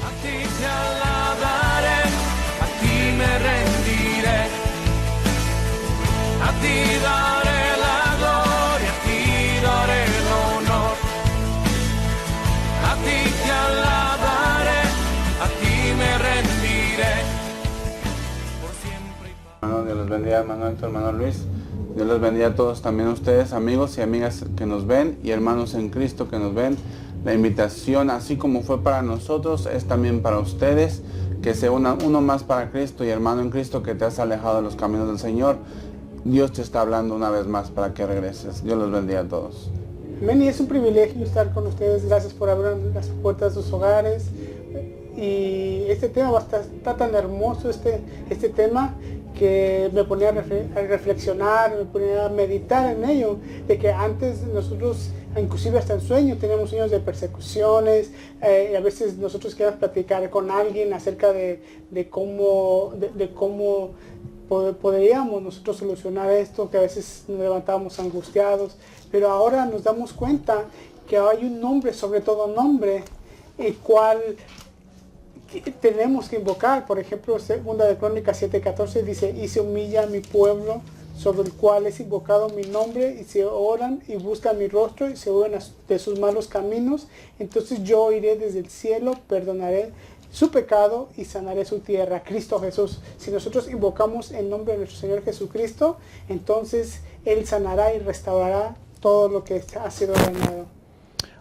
A ti te alabaré, a ti me rendiré, a ti daré la gloria, a ti daré el honor. A ti te alabaré, a ti me rendiré, por siempre y para... Hermano, Dios los bendiga, hermano Héctor, hermano Luis. Dios los bendiga a todos, también a ustedes, amigos y amigas que nos ven, y hermanos en Cristo que nos ven. La invitación, así como fue para nosotros, es también para ustedes, que se una uno más para Cristo. Y hermano en Cristo que te has alejado de los caminos del Señor, Dios te está hablando una vez más para que regreses. Dios los bendiga a todos. Amén, y es un privilegio estar con ustedes. Gracias por abrir las puertas de sus hogares. Y este tema está tan hermoso, este tema, que me ponía a reflexionar, me ponía a meditar en ello, de que antes nosotros, inclusive hasta en sueños, teníamos sueños de persecuciones, y a veces nosotros queríamos platicar con alguien acerca de cómo podríamos nosotros solucionar esto, que a veces nos levantábamos angustiados, pero ahora nos damos cuenta que hay un nombre, sobre todo nombre, el cual tenemos que invocar. Por ejemplo, segunda de Crónicas 7:14 dice: y se humilla mi pueblo, sobre el cual es invocado mi nombre, y se oran y buscan mi rostro y se vuelven de sus malos caminos, entonces yo iré desde el cielo, perdonaré su pecado y sanaré su tierra. Cristo Jesús. Si nosotros invocamos el nombre de nuestro Señor Jesucristo, entonces Él sanará y restaurará todo lo que ha sido dañado.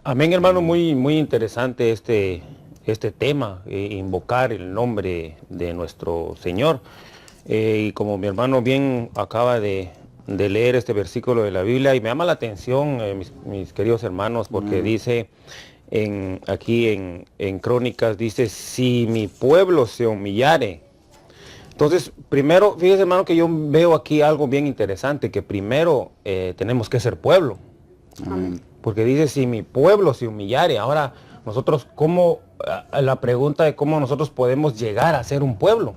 Amén, hermano, muy interesante este tema, invocar el nombre de nuestro Señor. Y como mi hermano bien acaba de leer este versículo de la Biblia, y me llama la atención, mis queridos hermanos, porque dice aquí en Crónicas, dice: si mi pueblo se humillare. Entonces, primero, fíjese, hermano, que yo veo aquí algo bien interesante, que primero tenemos que ser pueblo. Amén. Porque dice: si mi pueblo se humillare. Ahora, nosotros, la pregunta de cómo nosotros podemos llegar a ser un pueblo.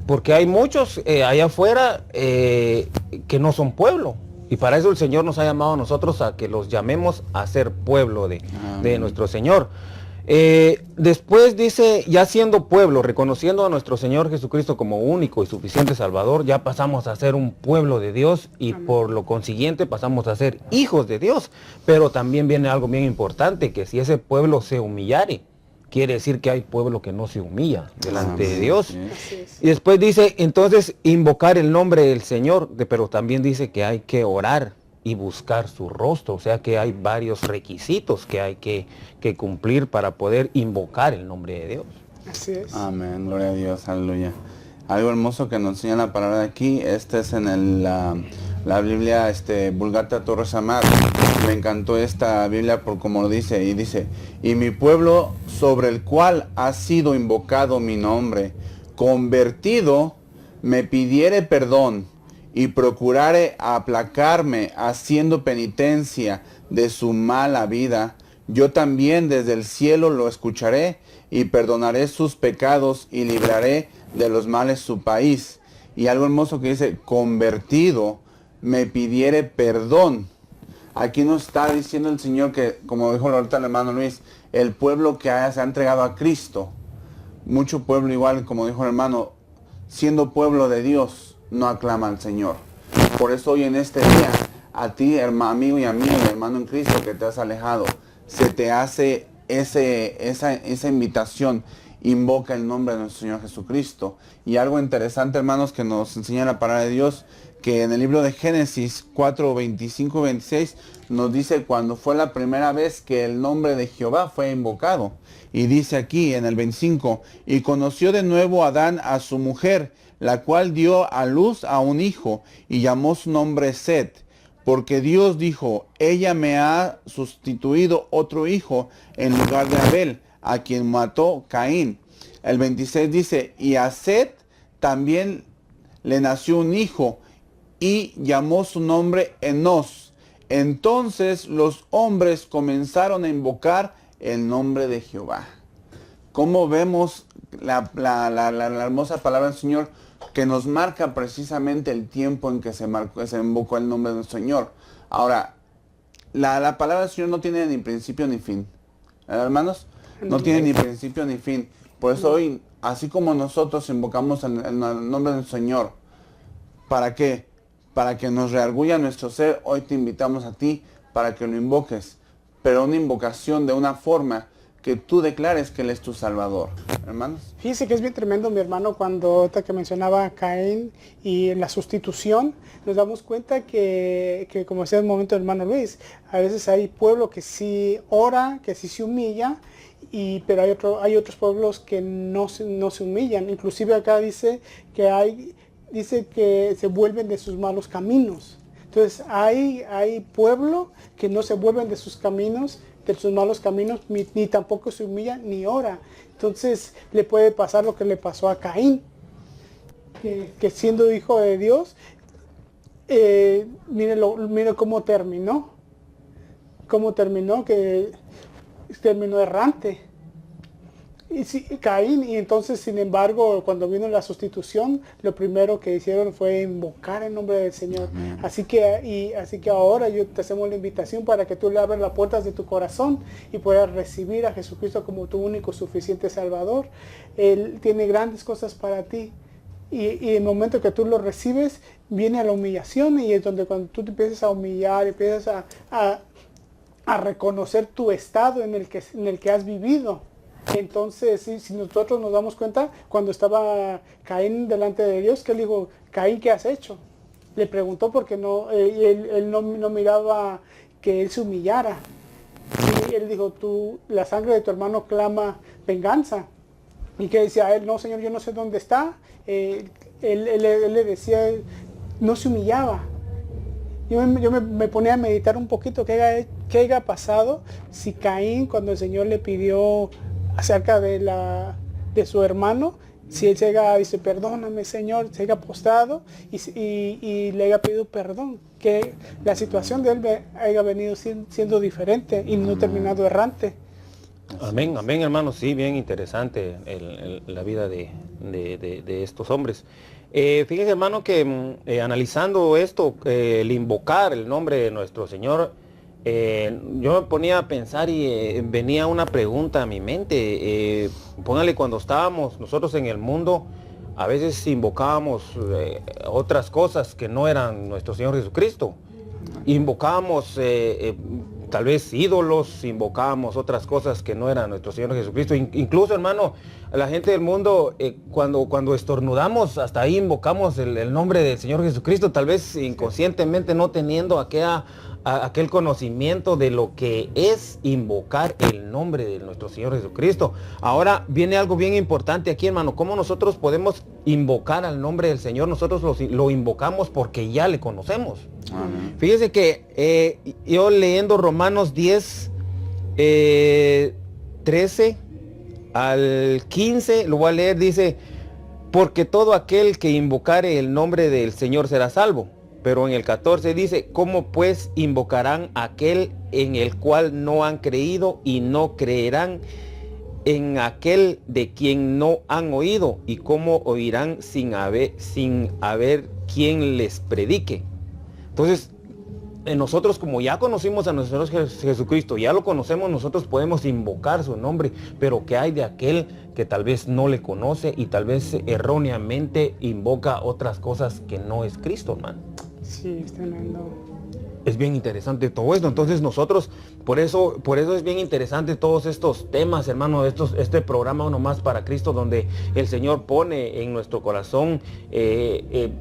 Porque hay muchos allá afuera que no son pueblo. Y para eso el Señor nos ha llamado a nosotros a que los llamemos a ser pueblo de nuestro Señor. Después dice, ya siendo pueblo, reconociendo a nuestro Señor Jesucristo como único y suficiente Salvador, ya pasamos a ser un pueblo de Dios, y por lo consiguiente pasamos a ser hijos de Dios. Pero también viene algo bien importante, que si ese pueblo se humillare, quiere decir que hay pueblo que no se humilla delante de Dios. Y después dice, entonces, invocar el nombre del Señor, pero también dice que hay que orar y buscar su rostro. O sea que hay varios requisitos que hay que cumplir para poder invocar el nombre de Dios. Así es. Amén, gloria a Dios, aleluya. Algo hermoso que nos enseña la palabra de aquí, es en la Biblia Vulgata Torres Amat. Me encantó esta Biblia por como lo dice, y dice: y mi pueblo sobre el cual ha sido invocado mi nombre, convertido, me pidiere perdón, y procurare aplacarme haciendo penitencia de su mala vida, yo también desde el cielo lo escucharé, y perdonaré sus pecados, y libraré de los males su país. Y algo hermoso que dice: convertido, me pidiere perdón. Aquí nos está diciendo el Señor que, como dijo ahorita el hermano Luis, el pueblo que se ha entregado a Cristo, mucho pueblo igual, como dijo el hermano, siendo pueblo de Dios, no aclama al Señor. Por eso hoy en este día, a ti, amigo y amiga, hermano en Cristo que te has alejado, se te hace esa invitación: invoca el nombre de nuestro Señor Jesucristo. Y algo interesante, hermanos, que nos enseña la palabra de Dios, que en el libro de Génesis 4, 25 y 26 nos dice cuando fue la primera vez que el nombre de Jehová fue invocado. Y dice aquí en el 25: y conoció de nuevo Adán a su mujer, la cual dio a luz a un hijo, y llamó su nombre Set, porque Dios dijo: ella me ha sustituido otro hijo en lugar de Abel, a quien mató Caín. El 26 dice: y a Set también le nació un hijo, y llamó su nombre Enos. Entonces los hombres comenzaron a invocar el nombre de Jehová. ¿Cómo vemos la hermosa palabra del Señor, que nos marca precisamente el tiempo en que se invocó el nombre del Señor? Ahora, la palabra del Señor no tiene ni principio ni fin. Hermanos, No tiene ni principio ni fin. Por eso hoy, así como nosotros invocamos el nombre del Señor, ¿para qué? Para que nos reargulla nuestro ser, hoy te invitamos a ti para que lo invoques, pero una invocación de una forma que tú declares que Él es tu Salvador, hermanos. Fíjese que es bien tremendo, mi hermano, cuando ahorita que mencionaba a Caín y la sustitución, nos damos cuenta que como decía en el momento el hermano Luis, a veces hay pueblo que sí ora, que sí se humilla, pero hay otros pueblos que no se humillan. Inclusive acá dice que se vuelven de sus malos caminos. Entonces hay pueblo que no se vuelven de sus caminos, de sus malos caminos, ni tampoco se humilla ni ora. Entonces le puede pasar lo que le pasó a Caín, que siendo hijo de Dios, mire cómo terminó, que terminó errante. Y Caín, y entonces sin embargo cuando vino la sustitución, lo primero que hicieron fue invocar el nombre del Señor. Así que ahora yo te hacemos la invitación para que tú le abras las puertas de tu corazón y puedas recibir a Jesucristo como tu único suficiente Salvador. Él tiene grandes cosas para ti. Y en el momento que tú lo recibes, viene la humillación, y es donde cuando tú te empiezas a humillar, empiezas a reconocer tu estado en el que has vivido. Entonces, si nosotros nos damos cuenta, cuando estaba Caín delante de Dios, que él dijo, Caín, ¿qué has hecho? Le preguntó porque él no miraba que él se humillara. Y él dijo, la sangre de tu hermano clama venganza. Y que decía a él, no, Señor, yo no sé dónde está. Él le decía, no se humillaba. Yo me ponía a meditar un poquito qué haya pasado si Caín, cuando el Señor le pidió acerca de su hermano, si él dice, perdóname, Señor, se haya postrado y le haya pedido perdón, que la situación de él haya venido siendo diferente y no terminado errante. Amén, amén, hermano. Sí, bien interesante la vida de estos hombres. Fíjese, hermano, que analizando esto, el invocar el nombre de nuestro Señor, yo me ponía a pensar y venía una pregunta a mi mente. Póngale, cuando estábamos nosotros en el mundo, a veces invocábamos otras cosas que no eran nuestro Señor Jesucristo. Invocábamos tal vez ídolos, invocábamos otras cosas que no eran nuestro Señor Jesucristo. Incluso, hermano, la gente del mundo, cuando estornudamos, hasta ahí invocamos el nombre del Señor Jesucristo, tal vez inconscientemente, no teniendo aquel conocimiento de lo que es invocar el nombre de nuestro Señor Jesucristo. Ahora viene algo bien importante aquí, hermano. ¿Cómo nosotros podemos invocar al nombre del Señor? Nosotros lo invocamos porque ya le conocemos. Amén. Fíjese que yo leyendo Romanos 10, 13 al 15, lo voy a leer, dice, porque todo aquel que invocare el nombre del Señor será salvo. Pero en el 14 dice, ¿cómo pues invocarán aquel en el cual no han creído y no creerán en aquel de quien no han oído? ¿Y cómo oirán sin haber quien les predique? Entonces, nosotros, como ya conocimos a nuestro Señor Jesucristo, ya lo conocemos, nosotros podemos invocar su nombre, pero ¿qué hay de aquel que tal vez no le conoce y tal vez erróneamente invoca otras cosas que no es Cristo, hermano? Sí, es tremendo. Es bien interesante todo esto. Entonces nosotros, por eso es bien interesante todos estos temas, hermano, este programa Uno Más para Cristo, donde el Señor pone en nuestro corazón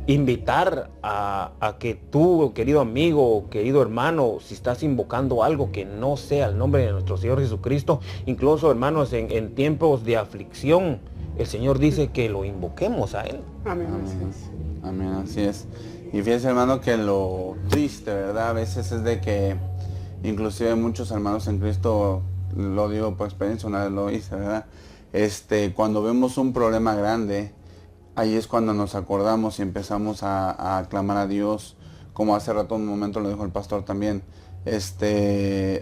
invitar a que tú, querido amigo, querido hermano, si estás invocando algo que no sea el nombre de nuestro Señor Jesucristo, incluso, hermanos, en tiempos de aflicción, el Señor dice que lo invoquemos a Él. Amén. Amén, así es. Y fíjense, hermano, que lo triste, ¿verdad? A veces es de que inclusive muchos hermanos en Cristo, lo digo por experiencia, una vez lo hice, ¿verdad? Cuando vemos un problema grande, ahí es cuando nos acordamos y empezamos a clamar a Dios, como hace rato un momento lo dijo el pastor también.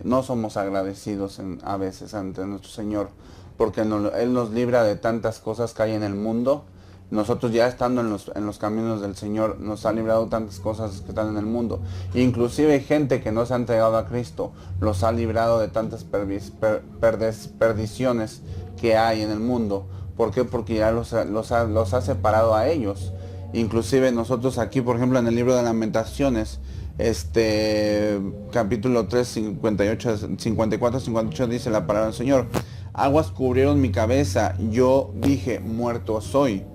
No somos agradecidos a veces ante nuestro Señor, porque Él nos libra de tantas cosas que hay en el mundo, Nosotros ya estando en los caminos del Señor, nos ha librado tantas cosas que están en el mundo. Inclusive gente que no se ha entregado a Cristo, los ha librado de tantas perdiciones que hay en el mundo. ¿Por qué? Porque ya los ha separado a ellos. Inclusive nosotros aquí, por ejemplo, en el libro de Lamentaciones, capítulo 3, 54, 58, dice la palabra del Señor: aguas cubrieron mi cabeza, yo dije, muerto soy.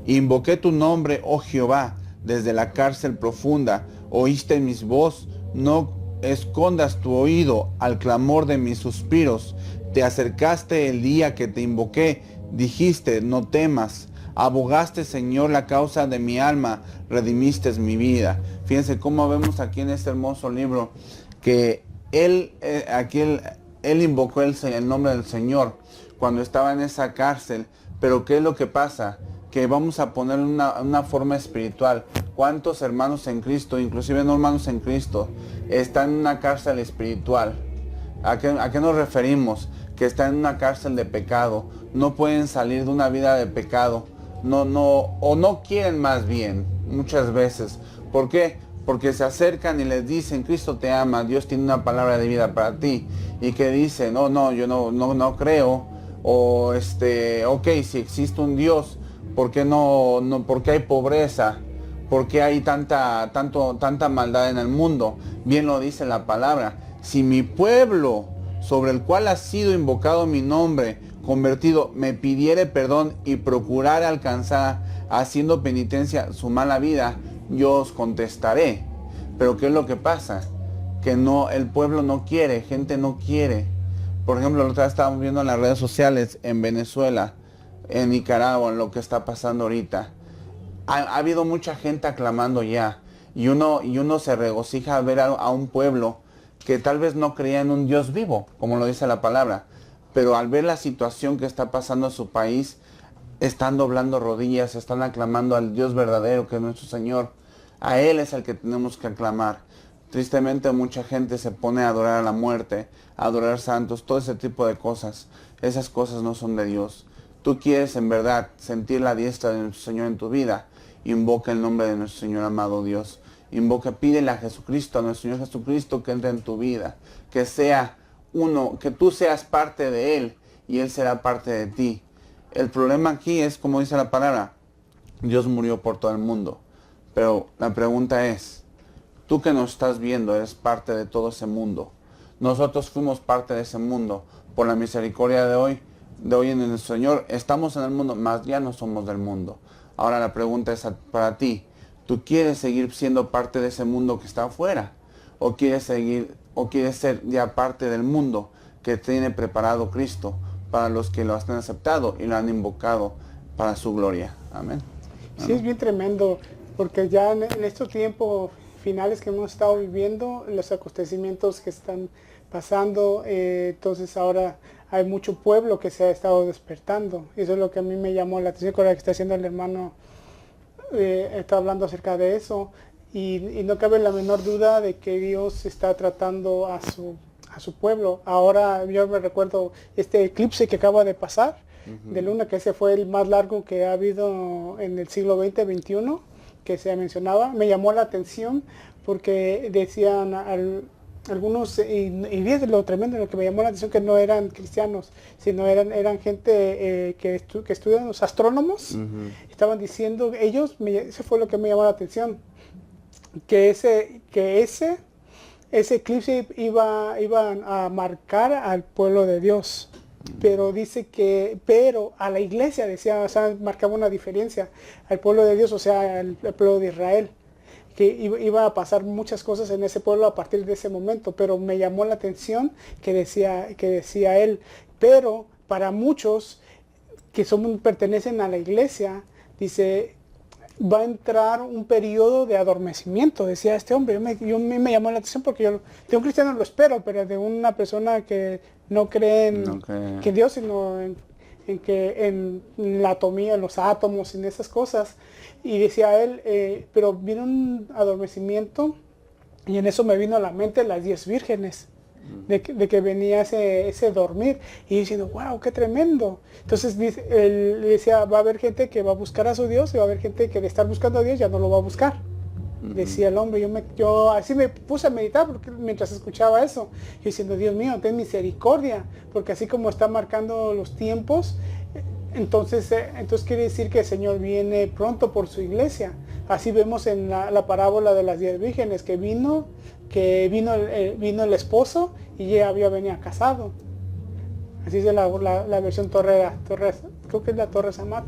Invoqué tu nombre, oh Jehová, desde la cárcel profunda, oíste mis voz, no escondas tu oído al clamor de mis suspiros. Te acercaste el día que te invoqué, dijiste, no temas. Abogaste, Señor, la causa de mi alma, redimiste mi vida. Fíjense cómo vemos aquí en este hermoso libro que él invocó el nombre del Señor cuando estaba en esa cárcel. Pero ¿qué es lo que pasa? Que vamos a poner una forma espiritual. ¿Cuántos hermanos en Cristo, inclusive no hermanos en Cristo, están en una cárcel espiritual? ¿A qué nos referimos? Que están en una cárcel de pecado. No pueden salir de una vida de pecado. No quieren, más bien, muchas veces. ¿Por qué? Porque se acercan y les dicen, Cristo te ama, Dios tiene una palabra de vida para ti. Y que dicen, yo no creo. O ok, si existe un Dios, ¿por qué por qué hay pobreza? ¿Por qué hay tanta maldad en el mundo? Bien lo dice la palabra. Si mi pueblo, sobre el cual ha sido invocado mi nombre, convertido, me pidiere perdón y procurare alcanzar, haciendo penitencia, su mala vida, yo os contestaré. Pero ¿qué es lo que pasa? Que el pueblo no quiere, gente no quiere. Por ejemplo, la otra vez estábamos viendo en las redes sociales en Venezuela, en Nicaragua, en lo que está pasando ahorita. Ha habido mucha gente aclamando ya. Y uno se regocija al ver a un pueblo que tal vez no creía en un Dios vivo, como lo dice la palabra. Pero al ver la situación que está pasando en su país, están doblando rodillas, están aclamando al Dios verdadero, que es nuestro Señor. A Él es el que tenemos que aclamar. Tristemente mucha gente se pone a adorar a la muerte, a adorar santos, todo ese tipo de cosas. Esas cosas no son de Dios. Tú quieres en verdad sentir la diestra de nuestro Señor en tu vida, invoca el nombre de nuestro Señor amado Dios. Pídele a Jesucristo, a nuestro Señor Jesucristo, que entre en tu vida, que sea que tú seas parte de Él y Él será parte de ti. El problema aquí es, como dice la palabra, Dios murió por todo el mundo. Pero la pregunta es, tú que nos estás viendo, eres parte de todo ese mundo. Nosotros fuimos parte de ese mundo. Por la misericordia de hoy en el Señor, estamos en el mundo, mas ya no somos del mundo. Ahora la pregunta es para ti. ¿Tú quieres seguir siendo parte de ese mundo que está afuera? ¿O quieres ser ya parte del mundo que tiene preparado Cristo para los que lo han aceptado y lo han invocado para su gloria? Amén. Sí, es bien tremendo, porque ya en estos tiempos finales que hemos estado viviendo, los acontecimientos que están pasando, entonces ahora hay mucho pueblo que se ha estado despertando. Eso es lo que a mí me llamó la atención con lo que está haciendo el hermano, está hablando acerca de eso. Y no cabe la menor duda de que Dios está tratando a su pueblo. Ahora yo me recuerdo este eclipse que acaba de pasar, de luna, que ese fue el más largo que ha habido en el siglo XX, XXI, que se mencionaba. Me llamó la atención porque decían algunos, y es lo tremendo, lo que me llamó la atención, que no eran cristianos, sino eran gente que estudian, los astrónomos. Estaban diciendo, eso fue lo que me llamó la atención, que ese eclipse iba a marcar al pueblo de Dios. Pero dice pero a la iglesia, decía, o sea, marcaba una diferencia al pueblo de Dios, o sea, al pueblo de Israel, que iba a pasar muchas cosas en ese pueblo a partir de ese momento. Pero me llamó la atención que decía él, pero para muchos que pertenecen a la iglesia, dice, va a entrar un periodo de adormecimiento, decía este hombre. Me llamó la atención porque yo de un cristiano lo espero, pero de una persona que no cree en Dios, sino en la atomía, en los átomos, en esas cosas. Y decía él, pero viene un adormecimiento, y en eso me vino a la mente las 10 vírgenes. de que venía ese dormir, y diciendo, wow, qué tremendo. Entonces él decía, va a haber gente que va a buscar a su Dios, y va a haber gente que de estar buscando a Dios ya no lo va a buscar. Decía el hombre, yo así me puse a meditar porque mientras escuchaba eso, yo diciendo, Dios mío, ten misericordia, porque así como está marcando los tiempos, entonces quiere decir que el Señor viene pronto por su iglesia. Así vemos en la parábola de las 10 vírgenes, que vino el esposo y ya había venido casado. Así es la versión Torres, creo que es la Torres Amat.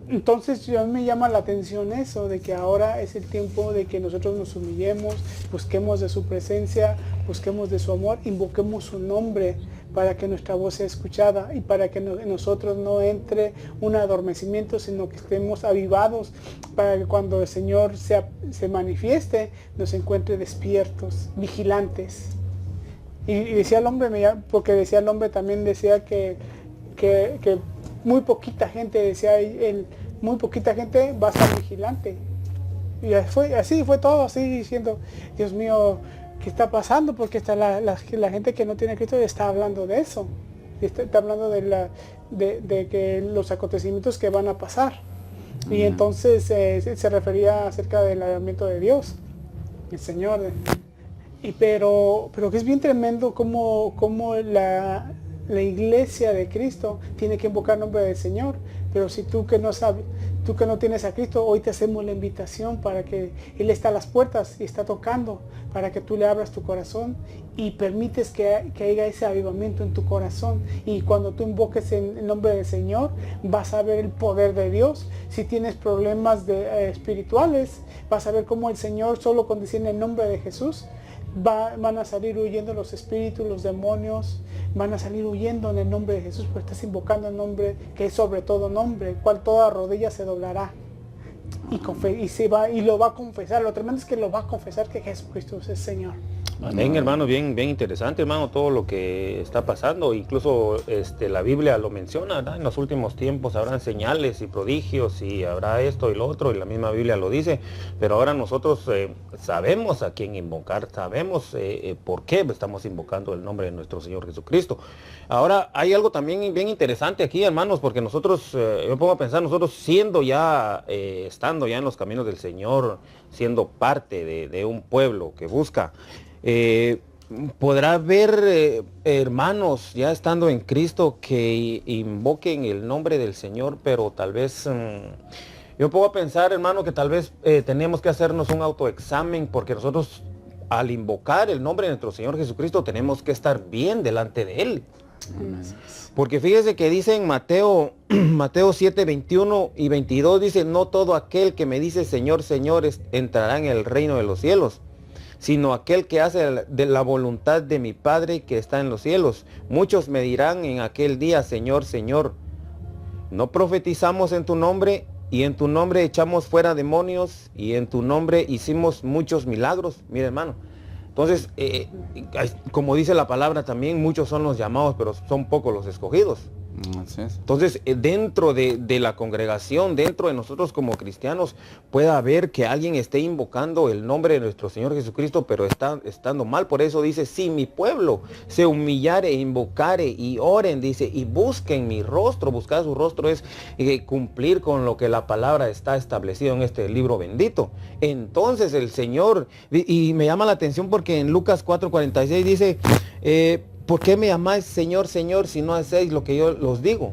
Entonces yo me llama la atención eso, de que ahora es el tiempo de que nosotros nos humillemos, busquemos de su presencia, busquemos de su amor, invoquemos su nombre para que nuestra voz sea escuchada y para que en nosotros no entre un adormecimiento, sino que estemos avivados para que cuando el Señor se manifieste, nos encuentre despiertos, vigilantes. Y decía el hombre, porque decía el hombre también decía que muy poquita gente, decía él, muy poquita gente va a estar vigilante. Y así fue todo, así diciendo, Dios mío, ¿qué está pasando? Porque está la gente que no tiene Cristo está hablando de eso. Está hablando de que los acontecimientos que van a pasar. Y entonces se refería acerca del lavamiento de Dios, el Señor. Pero que es bien tremendo como la iglesia de Cristo tiene que invocar el nombre del Señor. Pero si tú que no sabes, tú que no tienes a Cristo, hoy te hacemos la invitación para que Él está a las puertas y está tocando, para que tú le abras tu corazón y permites que haya ese avivamiento en tu corazón. Y cuando tú invoques en el nombre del Señor, vas a ver el poder de Dios. Si tienes problemas espirituales, vas a ver cómo el Señor, solo con decir el nombre de Jesús, van a salir huyendo los espíritus, los demonios, van a salir huyendo en el nombre de Jesús, porque estás invocando el nombre que es sobre todo nombre, el cual toda rodilla se doblará y lo va a confesar. Lo tremendo es que lo va a confesar que Jesucristo es Señor. Amén, hermano, bien interesante, hermano, todo lo que está pasando. Incluso la Biblia lo menciona, ¿verdad? En los últimos tiempos habrán señales y prodigios y habrá esto y lo otro, y la misma Biblia lo dice. Pero ahora nosotros sabemos a quién invocar, sabemos por qué estamos invocando el nombre de nuestro Señor Jesucristo. Ahora hay algo también bien interesante aquí, hermanos, porque nosotros, yo pongo a pensar, nosotros estando ya en los caminos del Señor, siendo parte de un pueblo que busca, podrá haber hermanos ya estando en Cristo que invoquen el nombre del Señor, pero tal vez yo puedo pensar, hermano, que tal vez tenemos que hacernos un autoexamen, porque nosotros al invocar el nombre de nuestro Señor Jesucristo tenemos que estar bien delante de Él. Porque fíjese que dice en Mateo 7, 21 y 22, dice, no todo aquel que me dice Señor, Señor entrará en el reino de los cielos, sino aquel que hace de la voluntad de mi Padre que está en los cielos. Muchos me dirán en aquel día, Señor, Señor, ¿no profetizamos en tu nombre? Y en tu nombre echamos fuera demonios, y en tu nombre hicimos muchos milagros. Mire, hermano, entonces, como dice la palabra también, muchos son los llamados, pero son pocos los escogidos. Así es. Entonces, dentro de la congregación, dentro de nosotros como cristianos, puede haber que alguien esté invocando el nombre de nuestro Señor Jesucristo, pero está estando mal. Por eso dice, si mi pueblo se humillare, invocare y oren, dice, y busquen mi rostro. Buscar su rostro es cumplir con lo que la palabra está establecido en este libro bendito. Entonces el Señor, y me llama la atención porque en Lucas 4:46 dice, ¿por qué me llamáis Señor, Señor, si no hacéis lo que yo os digo?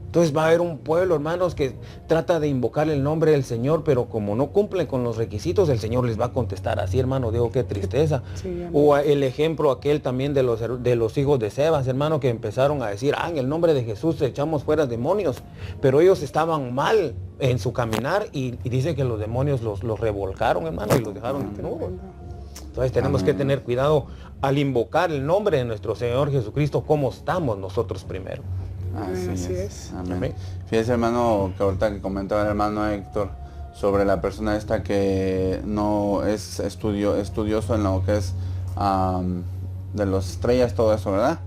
Entonces va a haber un pueblo, hermanos, que trata de invocar el nombre del Señor, pero como no cumplen con los requisitos, el Señor les va a contestar así, hermano. Digo, qué tristeza. Sí, o el ejemplo aquel también de los hijos de Sebas, hermano, que empezaron a decir, en el nombre de Jesús echamos fuera demonios, pero ellos estaban mal en su caminar y dice que los demonios los revolcaron, hermano, y los dejaron desnudos. Entonces tenemos que tener cuidado al invocar el nombre de nuestro Señor Jesucristo, cómo estamos nosotros primero. Así es. Amén. Fíjese, hermano, que ahorita que comentaba el hermano Héctor sobre la persona esta que no es estudioso en lo que es de las estrellas, todo eso, ¿verdad?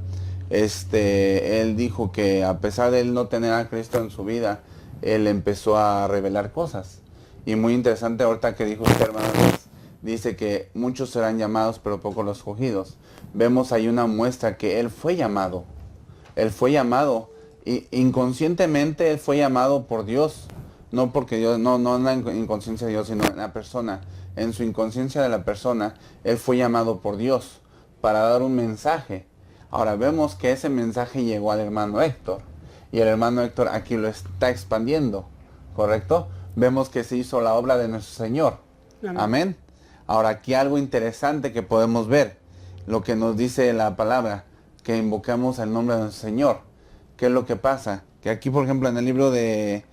Él dijo que a pesar de él no tener a Cristo en su vida, él empezó a revelar cosas. Y muy interesante ahorita que dijo usted, hermano, dice que muchos serán llamados, pero pocos los escogidos. vemos ahí una muestra que él fue llamado. Él fue llamado. Y inconscientemente él fue llamado por Dios. No porque Dios, no en la inconsciencia de Dios, sino en la persona. En su inconsciencia de la persona, él fue llamado por Dios para dar un mensaje. Ahora vemos que ese mensaje llegó al hermano Héctor. Y el hermano Héctor aquí lo está expandiendo. ¿Correcto? Vemos que se hizo la obra de nuestro Señor. Amén. Amén. Ahora aquí algo interesante que podemos ver. Lo que nos dice la palabra. Que invoquemos el nombre de nuestro Señor. ¿Qué es lo que pasa? Que aquí, por ejemplo, en el libro de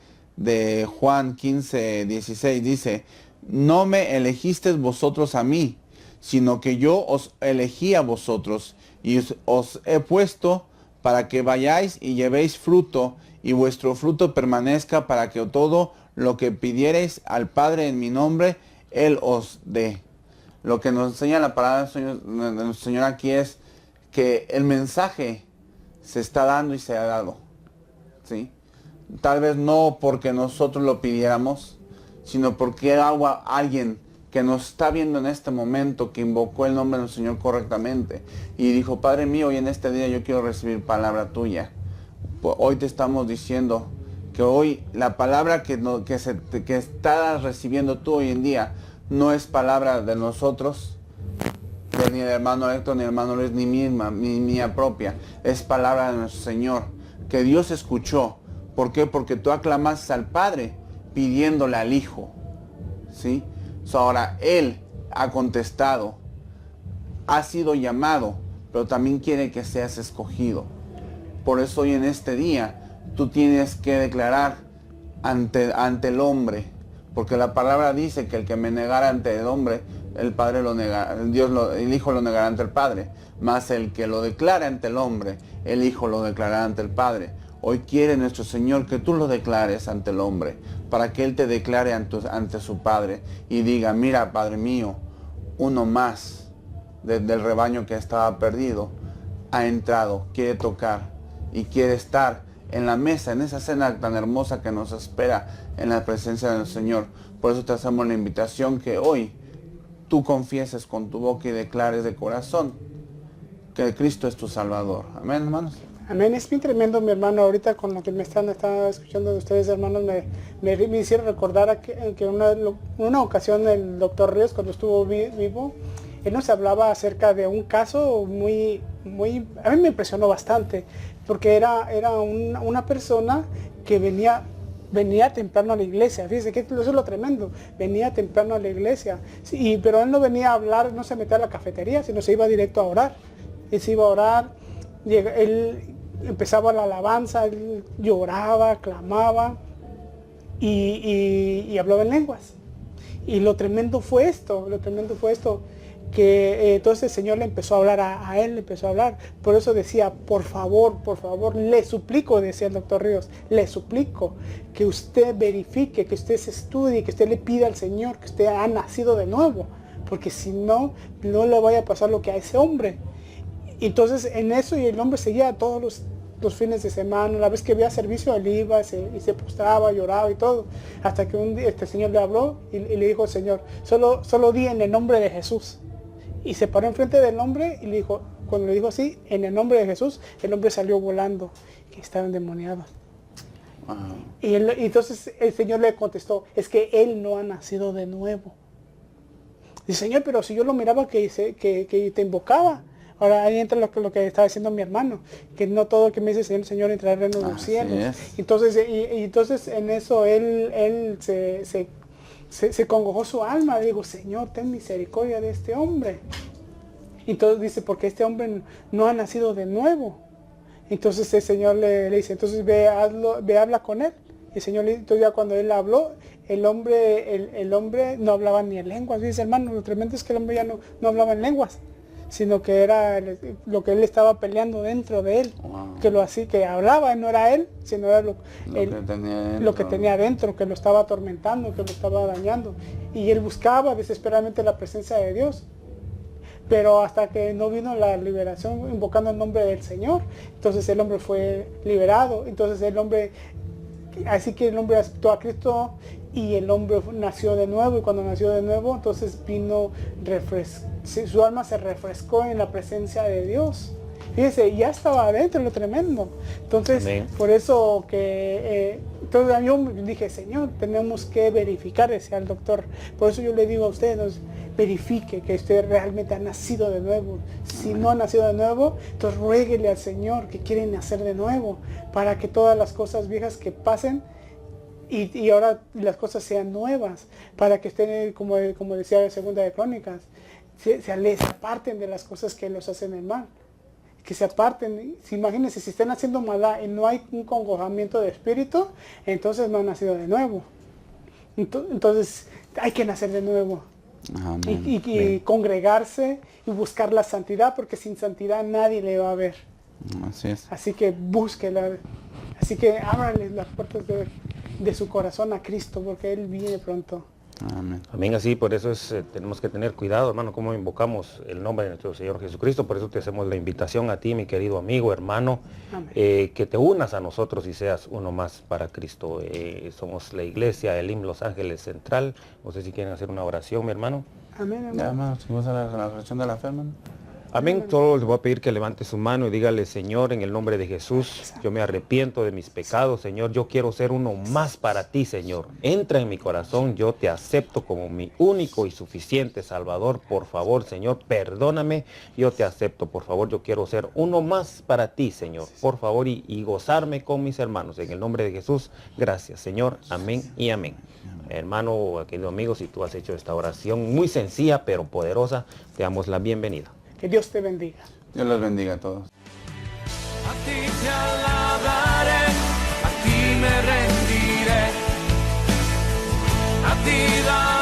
Juan 15, 16 dice: no me elegisteis vosotros a mí, sino que yo os elegí a vosotros y os he puesto para que vayáis y llevéis fruto y vuestro fruto permanezca, para que todo lo que pidiereis al Padre en mi nombre, Él os dé. Lo que nos enseña la palabra de nuestro Señor aquí es que el mensaje se está dando y se ha dado, ¿sí? Tal vez no porque nosotros lo pidiéramos, sino porque alguien que nos está viendo en este momento, que invocó el nombre del Señor correctamente y dijo: Padre mío, hoy en este día yo quiero recibir palabra tuya. Pues hoy te estamos diciendo que hoy la palabra que estás recibiendo tú hoy en día no es palabra de nosotros, ni del hermano Héctor, ni del hermano Luis, ni mía propia. Es palabra de nuestro Señor, que Dios escuchó. ¿Por qué? Porque tú aclamaste al Padre pidiéndole al Hijo, ¿sí? Ahora Él ha contestado, ha sido llamado, pero también quiere que seas escogido. Por eso hoy en este día tú tienes que declarar ante el hombre, porque la palabra dice que el que me negara ante el hombre, el Padre lo negará, el Hijo lo negará ante el Padre, mas el que lo declare ante el hombre, el Hijo lo declarará ante el Padre. Hoy quiere nuestro Señor que tú lo declares ante el hombre, para que Él te declare ante su Padre y diga: mira, Padre mío, uno más del rebaño que estaba perdido ha entrado, quiere tocar y quiere estar en la mesa, en esa cena tan hermosa que nos espera en la presencia del Señor. Por eso te hacemos la invitación que hoy tú confieses con tu boca y declares de corazón que Cristo es tu Salvador. Amén, hermanos. Amén. Es bien tremendo, mi hermano. Ahorita con lo que estaba escuchando de ustedes, hermanos, me hicieron recordar que una ocasión el doctor Ríos, cuando estuvo vivo, él nos hablaba acerca de un caso muy, a mí me impresionó bastante, porque era una persona que venía temprano a la iglesia. Fíjense que eso es lo tremendo. Venía temprano a la iglesia. Sí, pero él no venía a hablar, no se metía a la cafetería, sino se iba directo a orar. Él se iba a orar, él empezaba la alabanza, él lloraba, clamaba y hablaba en lenguas. Y lo tremendo fue esto, que entonces el Señor le empezó a hablar a él, le empezó a hablar. Por eso decía: por favor, le suplico, decía el doctor Ríos, le suplico que usted verifique, que usted se estudie, que usted le pida al Señor que usted ha nacido de nuevo, porque si no, no le vaya a pasar lo que a ese hombre. Entonces en eso, y el hombre seguía todos los fines de semana, la vez que había servicio, él iba y se postraba, lloraba y todo, hasta que un día este Señor le habló y le dijo: Señor, solo di en el nombre de Jesús. Y se paró enfrente del hombre y le dijo, cuando le dijo así, en el nombre de Jesús, el hombre salió volando, que estaba endemoniado. Wow. Y entonces el Señor le contestó: es que él no ha nacido de nuevo. Dice: Señor, pero si yo lo miraba que te invocaba. Ahora ahí entra lo que estaba diciendo mi hermano, que no todo que me dice Señor entra al reino de los cielos. Entonces, entonces en eso él se congojó su alma. Digo: Señor, ten misericordia de este hombre. Entonces dice: porque este hombre no ha nacido de nuevo. Entonces el Señor le dice: entonces ve, habla con él. Y el Señor, entonces ya cuando él habló, el hombre no hablaba ni en lenguas. Dice, hermano, lo tremendo es que el hombre ya no hablaba en lenguas, sino que era lo que él estaba peleando dentro de él. Wow. Que hablaba, no era él, sino era lo que tenía dentro, que lo estaba atormentando, que lo estaba dañando. Y él buscaba desesperadamente la presencia de Dios. Pero hasta que no vino la liberación invocando el nombre del Señor, entonces el hombre fue liberado. Entonces así que el hombre aceptó a Cristo y el hombre nació de nuevo. Y cuando nació de nuevo, entonces vino su alma se refrescó en la presencia de Dios. Fíjese, ya estaba adentro, lo tremendo. Entonces, Amén. por eso que entonces yo dije, Señor, tenemos que verificar, decía el doctor. Por eso yo le digo a ustedes, verifique que usted realmente ha nacido de nuevo. Si no ha nacido de nuevo, entonces ruéguele al Señor que quiere nacer de nuevo, para que todas las cosas viejas que pasen y ahora las cosas sean nuevas, para que estén, como decía Segunda de Crónicas, se aparten de las cosas que los hacen el mal. Que se aparten. Imagínense, si están haciendo maldad y no hay un congojamiento de espíritu, entonces no han nacido de nuevo. Entonces hay que nacer de nuevo. Amén. Y congregarse y buscar la santidad, porque sin santidad nadie le va a ver. Así es. Así que búsquela. Así que ábrale las puertas de su corazón a Cristo, porque Él viene pronto. Amén. Amén, así, por eso tenemos que tener cuidado, hermano, cómo invocamos el nombre de nuestro Señor Jesucristo. Por eso te hacemos la invitación a ti, mi querido amigo, hermano, que te unas a nosotros y seas uno más para Cristo. Somos la iglesia Elim Los Ángeles Central. No sé si quieren hacer una oración, mi hermano. Amén, Ya, hermano. hermano, si vamos a la oración de la fe, hermano. Amén. Todos les voy a pedir que levante su mano y dígale, Señor, en el nombre de Jesús, yo me arrepiento de mis pecados, Señor. Yo quiero ser uno más para ti, Señor. Entra en mi corazón, yo te acepto como mi único y suficiente Salvador. Por favor, Señor, perdóname, yo te acepto. Por favor, yo quiero ser uno más para ti, Señor. Por favor, y gozarme con mis hermanos. En el nombre de Jesús, gracias, Señor. Amén y amén. Hermano, querido amigo, si tú has hecho esta oración muy sencilla pero poderosa, te damos la bienvenida. Que Dios te bendiga. Dios los bendiga a todos. A ti te alabaré, a ti me rendiré, a ti daré.